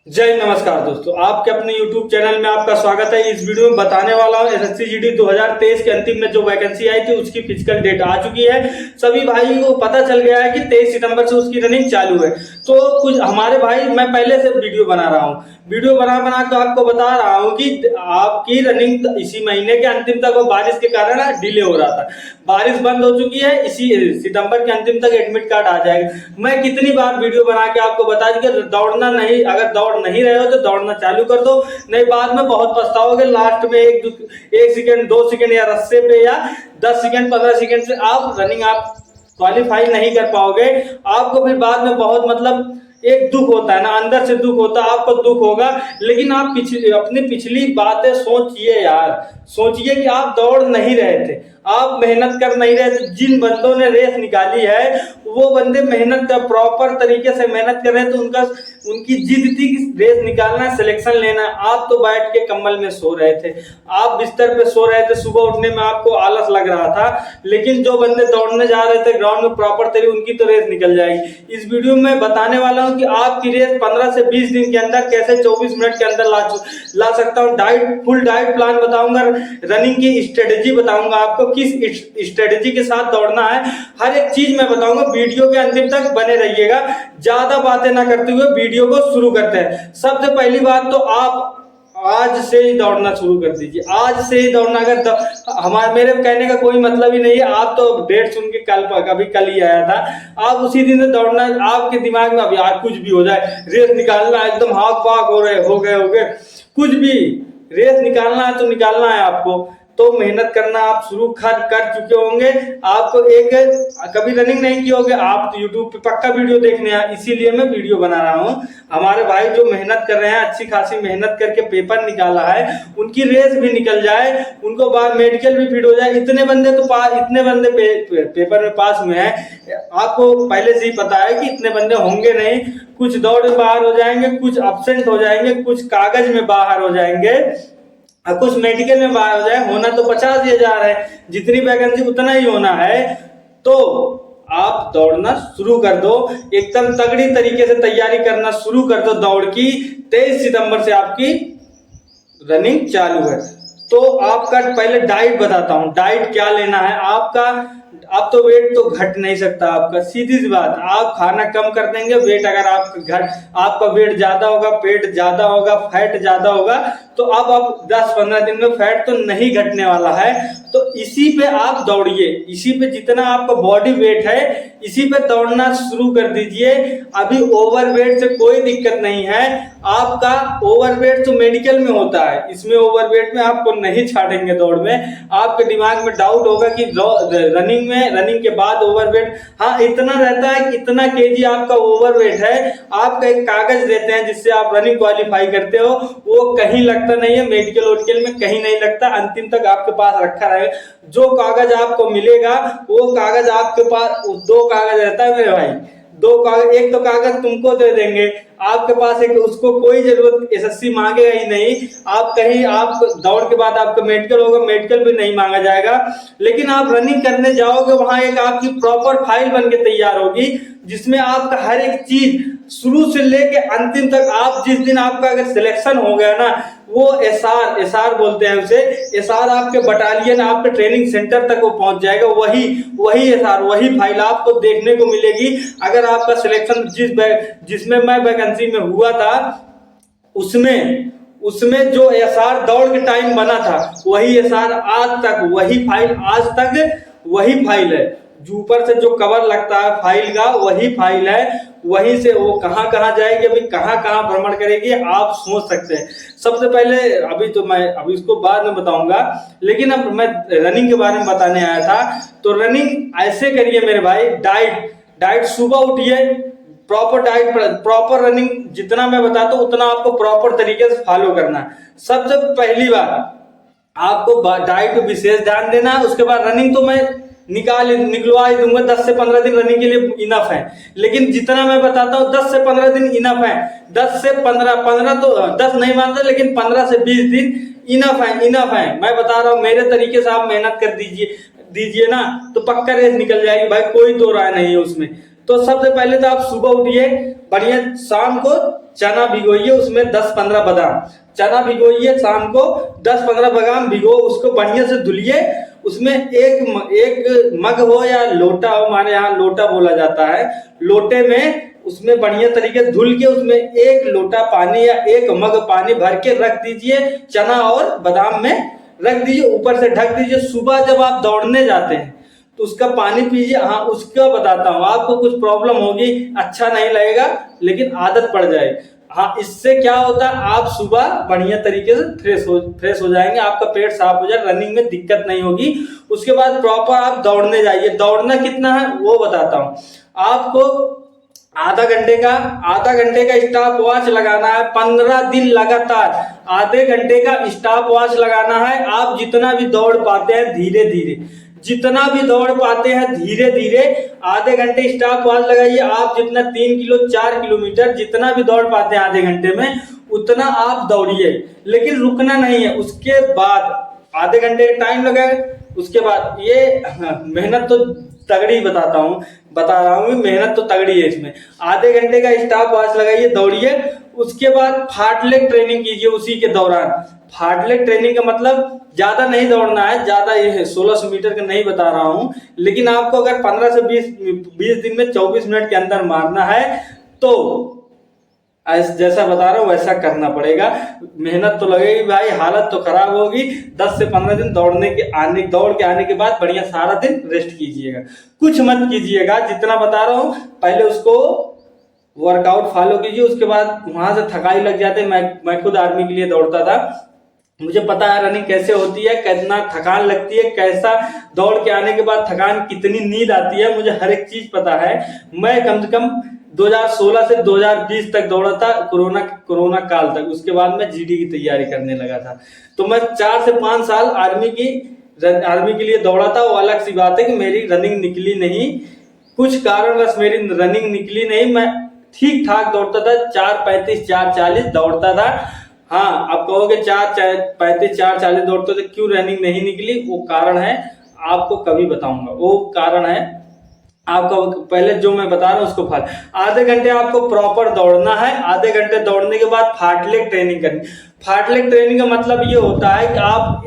जय नमस्कार दोस्तों, आपके अपने YouTube चैनल में आपका स्वागत है। इस वीडियो में बताने वाला हूं एसएससी जीडी 2023 के अंतिम में जो वैकेंसी आई थी उसकी फिजिकल डेट आ चुकी है। सभी भाई को पता चल गया है कि 23 सितंबर से उसकी रनिंग चालू है। तो कुछ हमारे भाई, मैं पहले से वीडियो बना रहा हूँ, वीडियो बना के आपको बता रहा हूँ कि आपकी रनिंग इसी महीने के अंतिम तक, बारिश के कारण डिले हो रहा था। बारिश बंद हो चुकी है, इसी सितंबर के अंतिम तक एडमिट कार्ड आ जाएगा। मैं कितनी बार वीडियो बना के आपको बता दी कि दौड़ना नहीं, अगर दौड़ नहीं रहे हो तो दौड़ना चालू कर दो, नहीं बाद में बहुत पछताओगे। लास्ट में एक सेकंड 2 सेकंड या रस्से पे या 10 सेकंड 15 सेकंड से आप रनिंग क्वालिफाई नहीं कर पाओगे। आपको फिर बाद में बहुत एक दुख होता है ना, अंदर से दुख होता है, आपको दुख होगा। लेकिन आप अपनी पिछली बातें सोचिए यार, सोचिए कि आप दौड़ नहीं रहे थे, आप मेहनत कर नहीं रहे थे। जिन बंदों ने रेस निकाली है वो बंदे मेहनत कर, प्रॉपर तरीके से मेहनत कर रहे हैं, तो उनकी जिद थी कि रेस निकालना है, सिलेक्शन लेना है। आप तो बैठ के कंबल में सो रहे थे, आप बिस्तर पे सो रहे थे, सुबह उठने में आपको आलस लग रहा था। लेकिन जो बंदे दौड़ने जा रहे थे ग्राउंड में प्रॉपर तरीके, उनकी तो रेस निकल जाएगी। इस वीडियो में बताने वाला हूं कि आपकी रेस 15 से 20 दिन के अंदर कैसे 24 मिनट के अंदर ला सकता हूं। फुल डाइट प्लान बताऊंगा, रनिंग की स्ट्रेटेजी बताऊंगा, आपको किस स्ट्रेटेजी के साथ दौड़ना है, हर एक चीज मैं बताऊंगा। वीडियो के अंतिम तक बने रहिएगा। ज्यादा बातें ना करते हुए वीडियो को शुरू करते हैं। सबसे पहली बात तो आप आज से ही दौड़ना शुरू कर दीजिए, आज से ही दौड़ना। अगर मेरे कहने का कोई मतलब ही नहीं है, आप तो डेट सुन के कल ही आया था, आप उसी दिन से दौड़ना। आपके दिमाग में अब यार कुछ भी हो जाए, रेस निकालना, एकदम हाक पाक हो गए, कुछ भी रेस निकालना है तो निकालना है आपको, तो मेहनत करना आप शुरू कर चुके होंगे। आपको कभी रनिंग नहीं की होगी, आप तो यूट्यूब पे पक्का वीडियो देखने हैं, इसीलिए मैं वीडियो बना रहा हूँ। हमारे भाई जो मेहनत कर रहे हैं, अच्छी खासी मेहनत करके पेपर निकाला है, उनकी रेस भी निकल जाए, उनको बाद मेडिकल भी फिट हो जाए। इतने बंदे पेपर में पास हुए हैं, आपको पहले से ही पता है कि इतने बंदे होंगे नहीं। कुछ दौड़ में बाहर हो जाएंगे, कुछ एब्सेंट हो जाएंगे, कुछ कागज में बाहर हो जाएंगे, कुछ मेडिकल में बाहर हो जाए। होना तो 50,000 है, जितनी वैकेंसी उतना ही होना है। तो आप दौड़ना शुरू कर दो, एकदम तगड़ी तरीके से तैयारी करना शुरू कर दो दौड़ की। 23 सितंबर से आपकी रनिंग चालू है। तो आपका पहले डाइट बताता हूं, डाइट क्या लेना है आपका। आप तो वेट तो घट नहीं सकता आपका, सीधी सी बात। आप खाना कम कर देंगे, वेट अगर आपका वेट ज्यादा होगा, पेट ज्यादा होगा, फैट ज्यादा होगा, तो अब आप 10-15 दिन में फैट तो नहीं घटने वाला है। तो इसी पे आप दौड़िए, इसी पे जितना आपका बॉडी वेट है इसी पे दौड़ना शुरू कर दीजिए। अभी ओवरवेट से कोई दिक्कत नहीं है। आपका ओवरवेट तो मेडिकल में होता है, इसमें ओवरवेट में आपको नहीं छाटेंगे दौड़ में। आपके दिमाग में डाउट होगा कि रनिंग के बाद ओवरवेट, हाँ इतना रहता है कि इतना केजी आपका ओवरवेट है। आपका एक कागज देते हैं जिससे आप रनिंग क्वालिफाई करते हो, वो कहीं लगता नहीं है, मेडिकल वोडिकल में कहीं नहीं लगता, अंतिम तक आपके पास रखा रहेगा। जो कागज आपको मिलेगा वो कागज आपके पास, 2 कागज रहता है मेरे भाई, 2 कागज, एक तो कागज तुमको दे देंगे आपके पास, एक उसको कोई जरूरत एसएससी मांगेगा ही नहीं। आप दौड़ के बाद आपका मेडिकल होगा, मेडिकल भी नहीं मांगा जाएगा। लेकिन आप रनिंग करने जाओगे, वहां एक आपकी प्रॉपर फाइल बन के तैयार होगी, जिसमें आपका हर एक चीज शुरू से लेके अंतिम तक, आप जिस दिन आपका अगर सिलेक्शन हो गया ना, वो एसआर बोलते हैं उसे, एसआर आपके बटालियन, आपके ट्रेनिंग सेंटर तक वो पहुंच जाएगा। वही एसआर, वही फाइल आपको देखने को मिलेगी। अगर आपका सिलेक्शन जिसमें मैं वैकेंसी में हुआ था, उसमें जो एसआर दौड़ के टाइम बना था, वही एसआर आज तक, वही फाइल आज तक वही फाइल है। जो ऊपर से जो कवर लगता है फाइल का, वही फाइल है। वहीं से वो कहां कहां जाएगी, अभी कहां कहां भ्रमण करेगी, आप सोच सकते हैं। सबसे पहले अभी इसको बाद में बताऊंगा, लेकिन अब मैं रनिंग के बारे में बताने आया था। तो रनिंग ऐसे करिए मेरे भाई, डाइट सुबह उठिए, प्रॉपर डाइट, प्रॉपर रनिंग जितना मैं बताता हूं उतना आपको प्रॉपर तरीके से फॉलो करना है। सबसे पहली बात आपको डाइट पे विशेष ध्यान देना है। उसके बाद रनिंग तो मैं निकलवा ही दूंगा, 10 से 15 दिन रनिंग के लिए इनफ है। लेकिन जितना मैं बताता हूँ 10 से 15 दिन इनफ है। 10 से 15 तो 10 नहीं मानता, लेकिन 15 से 20 दिन इनफ है। मैं बता रहा हूँ, मेरे तरीके से आप मेहनत कर दीजिए ना, तो पक्का रेस निकल जाएगी भाई, कोई दो राय नहीं है उसमें। तो सबसे पहले तो आप सुबह उठिए, बढ़िया शाम को चना भिगोइए, उसमें 10-15 बादाम चना भिगोइए, शाम को 10-15 बादाम भिगो, उसको बढ़िया से धुलिए, उसमें एक मग हो या लोटा हो, हमारे यहाँ लोटा बोला जाता है, लोटे में उसमें बढ़िया तरीके धुल के उसमें 1 लोटा पानी या 1 मग पानी भर के रख दीजिए, चना और बादाम में रख दीजिए, ऊपर से ढक दीजिए। सुबह जब आप दौड़ने जाते हैं तो उसका पानी पीजिए। हाँ, उसका बताता हूँ, आपको कुछ प्रॉब्लम होगी, अच्छा नहीं लगेगा, लेकिन आदत पड़ जाएगी। हाँ, इससे क्या होता है, आप सुबह बढ़िया तरीके से फ्रेश हो जाएंगे, आपका पेट साफ हो जाएगा, रनिंग में दिक्कत नहीं होगी। उसके बाद प्रॉपर आप दौड़ने जाइए। दौड़ना कितना है वो बताता हूँ आपको। आधा घंटे का स्टॉप वॉच लगाना है, 15 दिन लगातार आधे घंटे का स्टॉप वॉच लगाना है। आप जितना भी दौड़ पाते हैं धीरे धीरे, जितना भी दौड़ पाते हैं धीरे धीरे, आधे घंटे स्टॉप वॉच लगाइए। आप जितना 3 किलो 4 किलोमीटर जितना भी दौड़ पाते हैं आधे घंटे में, उतना आप दौड़िए, लेकिन रुकना नहीं है। उसके बाद आधे घंटे टाइम लगाए, उसके बाद ये मेहनत तो तगड़ी बता रहा हूँ, मेहनत तो तगड़ी है इसमें। आधे घंटे का स्टॉप वॉच लगाइए, दौड़िए। उसके बाद फार्टलेग ट्रेनिंग कीजिए उसी के दौरान। फार्टलेग ट्रेनिंग का मतलब ज्यादा नहीं दौड़ना है, ज्यादा ये 1600 मीटर का नहीं बता रहा हूँ, लेकिन आपको अगर 15 से 20 दिन में 24 मिनट के अंदर मारना है तो जैसा बता रहा हूँ वैसा करना पड़ेगा। मेहनत तो लगेगी भाई, हालत तो खराब होगी। 10 से 15 दिन दौड़ के आने के बाद बढ़िया सारा दिन रेस्ट कीजिएगा, कुछ मत कीजिएगा। जितना बता रहा हूँ पहले उसको वर्कआउट फॉलो कीजिए, उसके बाद वहां से थकाई लग जाते हैं। मैं खुद आर्मी के लिए दौड़ता था, मुझे पता है रनिंग कैसे होती है, कितना थकान लगती है, कैसा दौड़ के आने के बाद थकान, कितनी नींद आती है, मुझे हर एक चीज पता है। मैं कम से कम 2016 से 2020 तक दौड़ा था, कोरोना काल तक। उसके बाद मैं जीडी की तैयारी करने लगा था, तो मैं 4 से 5 साल आर्मी के लिए दौड़ा था। वो अलग सी बात है कि मेरी रनिंग निकली नहीं, कुछ कारणवश मेरी रनिंग निकली नहीं। मैं ठीक ठाक दौड़ता था, 4:35 4:40 दौड़ता था। हाँ, आप कहोगे 4:35 4:40 दौड़ते थे, क्यों रनिंग नहीं निकली? वो कारण है, आपको कभी बताऊंगा। वो कारण है आपका, पहले जो मैं बता रहा हूँ उसको फॉलो। आधे घंटे आपको प्रॉपर दौड़ना है। आधे घंटे दौड़ने के बाद फार्टलेग ट्रेनिंग करनी। फार्टलेग ट्रेनिंग का मतलब ये होता है कि आप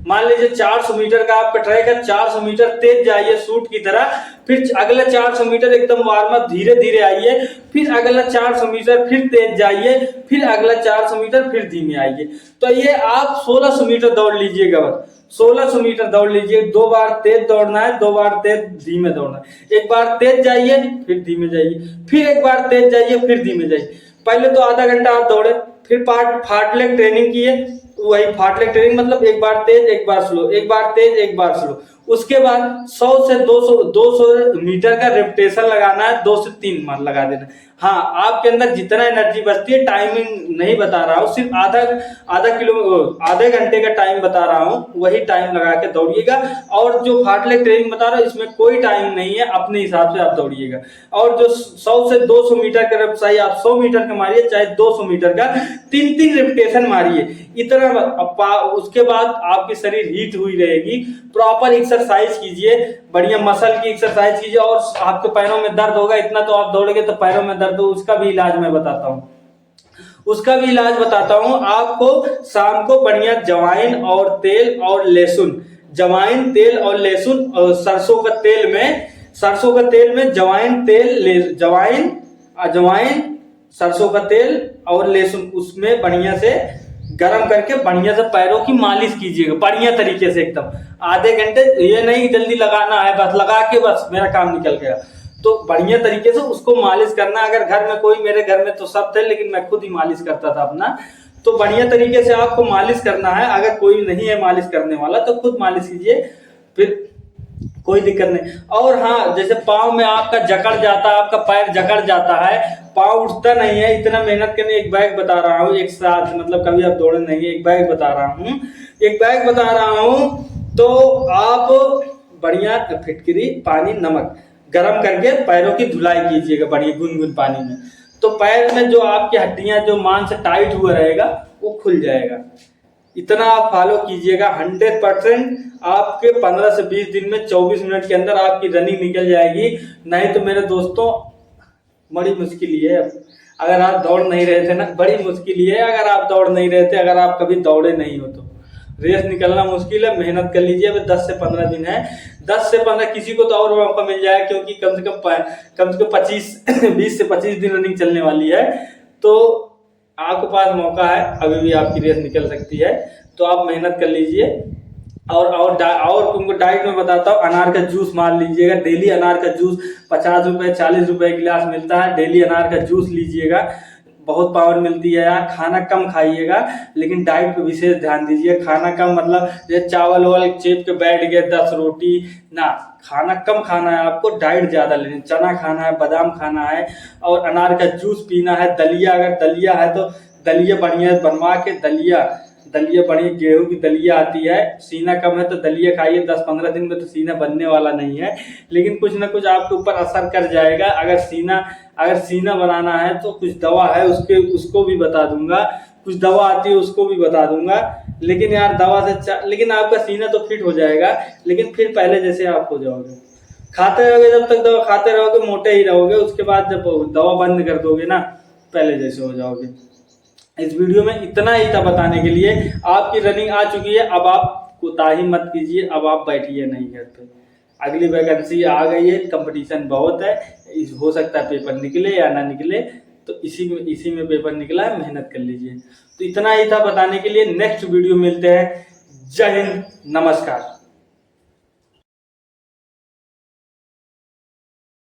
मान लीजिए 400 मीटर का आपका ट्रैक है, 400 मीटर तेज जाइए शूट की तरह, फिर अगला 400 मीटर एकदम वार्म अप धीरे धीरे आइए, फिर अगला 400 मीटर फिर तेज जाइए, फिर अगला 400 मीटर फिर धीमे आइए। तो ये आप 1600 मीटर दौड़ लीजिएगा, बस 1600 मीटर दौड़ लीजिए। 2 बार तेज दौड़ना है, 2 बार तेज धीमे दौड़ना है। एक बार तेज जाइए फिर धीमे जाइए, फिर एक बार तेज जाइए फिर धीमे जाइए। पहले तो आधा घंटा आप दौड़े, फिर फार्टलेग ट्रेनिंग किए। वही फार्टलेग ट्रेनिंग मतलब एक बार तेज एक बार स्लो, एक बार तेज एक बार स्लो। उसके बाद 100 से 200 मीटर का रेपिटेशन लगाना है, 2 से 3 बार लगा देना। हाँ, आपके अंदर जितना एनर्जी बचती है, टाइमिंग नहीं बता रहा हूँ, सिर्फ आधे घंटे का टाइम बता रहा हूँ, वही टाइम लगा के दौड़िएगा। और जो फार्टलेग ट्रेनिंग बता रहा हूँ इसमें कोई टाइम नहीं है, अपने हिसाब से आप दौड़िएगा। और जो 100 से 200 मीटर का चाहे आप 100 मीटर का मारिए, चाहे 200 मीटर का, 3 रेपिटेशन मारिए इतना। उसके बाद आपकी शरीर हीट हुई रहेगी। प्रॉपर एक्सरसाइज कीजिए, बढ़िया मसल की एक्सरसाइज कीजिए। और आपके पैरों में दर्द होगा, इतना तो आप दौड़ोगे तो पैरों में दर्द हो, उसका भी इलाज मैं बताता हूँ। आपको शाम को बढ़िया जवाइन और तेल और लहसुन, जवाइन तेल और लहसुन और सरसों का तेल में जवाइन सरसों का तेल और लहसुन, उसमें बढ़िया से गरम करके बढ़िया से पैरों की मालिश कीजिएगा बढ़िया तरीके से एकदम। आधे घंटे, ये नहीं जल्दी लगाना है, बस लगा के बस मेरा काम निकल गया। तो बढ़िया तरीके से उसको मालिश करना। अगर घर में कोई, मेरे घर में तो सब थे लेकिन मैं खुद ही मालिश करता था अपना, तो बढ़िया तरीके से आपको मालिश करना है। अगर कोई नहीं है मालिश करने वाला तो खुद मालिश कीजिए, फिर कोई दिक्कत नहीं। और हाँ, जैसे पाँव में आपका जकड़ जाता है, आपका पैर जकड़ जाता है, पाँव उठता नहीं है, इतना मेहनत करने, एक बैग बता रहा हूँ, एक साथ मतलब कभी आप दौड़े नहीं, एक बैग बता रहा हूँ। तो आप बढ़िया फिटकरी पानी नमक गरम करके पैरों की धुलाई कीजिएगा बढ़िया गुनगुन पानी में। तो पैर में जो आपकी हड्डियां, जो मांस टाइट हुआ रहेगा वो खुल जाएगा। इतना आप फॉलो कीजिएगा, 100% आपके 15 से 20 दिन में 24 मिनट के अंदर आपकी रनिंग निकल जाएगी। नहीं तो मेरे दोस्तों बड़ी मुश्किल ही है, अगर आप दौड़ नहीं रहे थे ना, बड़ी मुश्किल ही है अगर आप दौड़ नहीं रहे थे, अगर आप कभी दौड़े नहीं हो तो रेस निकलना मुश्किल है। मेहनत कर लीजिए, अभी 10 से 15 दिन है, 10 से 15, किसी को तो और मौका मिल जाए क्योंकि कम से कम 20 से 25 दिन रनिंग चलने वाली है, तो आपके पास मौका है, अभी भी आपकी रेस निकल सकती है। तो आप मेहनत कर लीजिए। और तुमको डाइट में बताता हूँ, अनार का जूस मार लीजिएगा डेली। अनार का जूस 50 रुपए 40 रुपए गिलास मिलता है, डेली अनार का जूस लीजिएगा, बहुत पावर मिलती है यार। खाना कम खाइएगा, लेकिन डाइट पे विशेष ध्यान दीजिए। खाना कम मतलब जैसे चावल वावल चेप के बैठ गए 10 रोटी ना, खाना कम खाना है आपको, डाइट ज्यादा लेनी, चना खाना है, बादाम खाना है, और अनार का जूस पीना है। दलिया, अगर दलिया है तो दलिया बढ़िया बनवा के, दलिया बढ़िया गेहूं की दलिया आती है। सीना कम है तो दलिया खाइए, 10-15 दिन में तो सीना बनने वाला नहीं है, लेकिन कुछ ना कुछ आपके ऊपर असर कर जाएगा। अगर सीना बनाना है तो कुछ दवा है, उसको भी बता दूंगा, कुछ दवा आती है उसको भी बता दूंगा। लेकिन यार दवा से लेकिन आपका सीना तो फिट हो जाएगा, लेकिन फिर पहले जैसे आप हो जाओगे। खाते रहोगे, जब तक दवा खाते रहोगे मोटे ही रहोगे, उसके बाद जब दवा बंद कर दोगे ना, पहले जैसे हो जाओगे। इस वीडियो में इतना ही था बताने के लिए। आपकी रनिंग आ चुकी है, अब आप कोताही मत कीजिए, अब आप बैठिए नहीं घर पे। अगली वैकेंसी आ गई है, कंपटीशन बहुत है, हो सकता है पेपर निकले या ना निकले, तो इसी में पेपर निकला है, मेहनत कर लीजिए। तो इतना ही था बताने के लिए। नेक्स्ट वीडियो मिलते हैं। जय हिंद, नमस्कार।